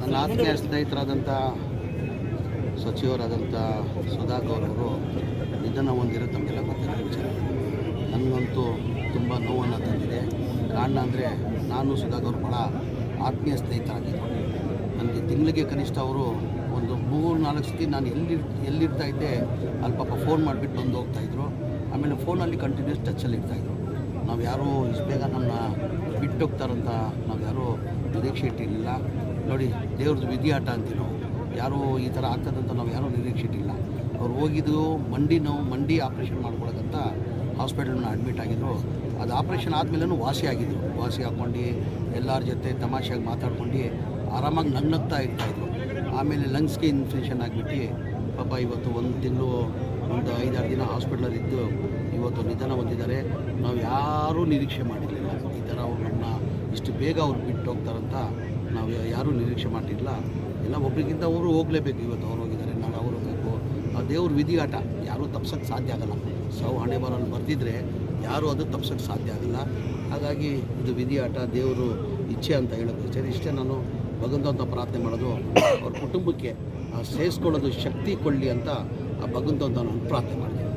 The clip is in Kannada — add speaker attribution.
Speaker 1: ನನ್ನ ಆತ್ಮೀಯ ಸ್ನೇಹಿತರಾದಂಥ ಸಚಿವರಾದಂಥ ಸುಧಾಕರ್ ಅವರು ನಿಧನ ಹೊಂದಿರೋದು ನಮಗೆಲ್ಲ ಗೊತ್ತಿರೋ ವಿಚಾರ. ನನಗಂತೂ ತುಂಬ ನೋವನ್ನು ತಂದಿದೆ. ಕಾರಣ ಅಂದರೆ ನಾನು ಸುಧಾಕರ್ ಭಾಳ ಆತ್ಮೀಯ ಸ್ನೇಹಿತರಾಗಿದ್ದರು. ನನಗೆ ತಿಂಗಳಿಗೆ ಕನಿಷ್ಠ ಅವರು ಒಂದು 3-4 ಸತಿ ನಾನು ಎಲ್ಲಿರ್ತಾ ಇದ್ದೆ ಅಲ್ಲಿ ಪಾಪ ಫೋನ್ ಮಾಡಿಬಿಟ್ಟು ಬಂದು ಹೋಗ್ತಾಯಿದ್ರು. ಆಮೇಲೆ ಫೋನಲ್ಲಿ ಕಂಟಿನ್ಯೂಸ್ ಟಚ್ಚಲ್ಲಿ ಇರ್ತಾಯಿದ್ರು. ನಾವು ಯಾರೂ ಇಷ್ಟು ಬೇಗ ನಮ್ಮನ್ನ ಬಿಟ್ಟೋಗ್ತಾರಂತ ನಾವು ಯಾರೂ ನಿರೀಕ್ಷೆ ಇಟ್ಟಿರಲಿಲ್ಲ. ನೋಡಿ, ದೇವ್ರದ್ದು ವಿಧಿಯಾಟ ಅಂತೀವಿ ನಾವು. ಯಾರೂ ಈ ಥರ ಆಗ್ತದಂತ ನಾವು ಯಾರೂ ನಿರೀಕ್ಷೆ ಇಟ್ಟಿಲ್ಲ. ಅವ್ರು ಹೋಗಿದ್ದು ಮಂಡಿ ಆಪ್ರೇಷನ್ ಮಾಡ್ಕೊಳಕ್ಕಂತ ಹಾಸ್ಪಿಟಲ್ನ ಅಡ್ಮಿಟ್ ಆಗಿದ್ದರು. ಅದು ಆಪ್ರೇಷನ್ ಆದಮೇಲೂ ವಾಸಿ ಹಾಕ್ಕೊಂಡು ಎಲ್ಲರ ಜೊತೆ ತಮಾಷೆಯಾಗಿ ಮಾತಾಡ್ಕೊಂಡು ಆರಾಮಾಗಿ ನಗ್ನಗ್ತಾ ಇರ್ತಾಯಿದ್ರು. ಆಮೇಲೆ ಲಂಗ್ಸ್ಗೆ ಇನ್ಫೆಕ್ಷನ್ ಆಗಿಬಿಟ್ಟು ಪಾಪ ಇವತ್ತು ಒಂದು ತಿಂಗಳು ಒಂದು 5-6 ದಿನ ಹಾಸ್ಪಿಟ್ಲಲ್ಲಿದ್ದು ಇವತ್ತು ನಿಧನ ಹೊಂದಿದ್ದಾರೆ. ನಾವು ಯಾರೂ ನಿರೀಕ್ಷೆ ಮಾಡಿರಲಿಲ್ಲ ಈ ಥರ ಅವ್ರು ನಮ್ಮನ್ನ ಇಷ್ಟು ಬೇಗ ಅವ್ರು ಬಿಟ್ಟು ಹೋಗ್ತಾರಂತ ನಾವು ಯಾರೂ ನಿರೀಕ್ಷೆ ಮಾಡಿರಲಿಲ್ಲ. ಎಲ್ಲ ಒಬ್ರಿಗಿಂತ ಅವರು ಹೋಗಲೇಬೇಕು. ಇವತ್ತು ಅವ್ರು ಹೋಗಿದ್ದಾರೆ, ನಾನು ಅವರು ಹೋಗಬೇಕು. ಆ ದೇವ್ರ ವಿಧಿಯಾಟ ಯಾರೂ ತಪ್ಸೋಕ್ಕೆ ಸಾಧ್ಯ ಆಗೋಲ್ಲ. ಸಾವು ಹಣೆ ಬರೋಲ್ಲಿ ಬರ್ತಿದ್ರೆ ಯಾರೂ ಅದು ತಪ್ಸೋಕ್ಕೆ ಸಾಧ್ಯ ಆಗೋಲ್ಲ. ಹಾಗಾಗಿ ಇದು ವಿಧಿಯಾಟ, ದೇವರು ಇಚ್ಛೆ ಅಂತ ಹೇಳೋದು ಸರಿ. ಇಷ್ಟೇ ನಾನು ಭಗವಂತ ಪ್ರಾರ್ಥನೆ ಮಾಡೋದು, ಅವ್ರ ಕುಟುಂಬಕ್ಕೆ ಸೇರಿಸ್ಕೊಳ್ಳೋದು ಶಕ್ತಿ ಕೊಡಲಿ ಅಂತ ಆ ಭಗವಂತ ನಾನು ಪ್ರಾರ್ಥನೆ ಮಾಡ್ತೀನಿ.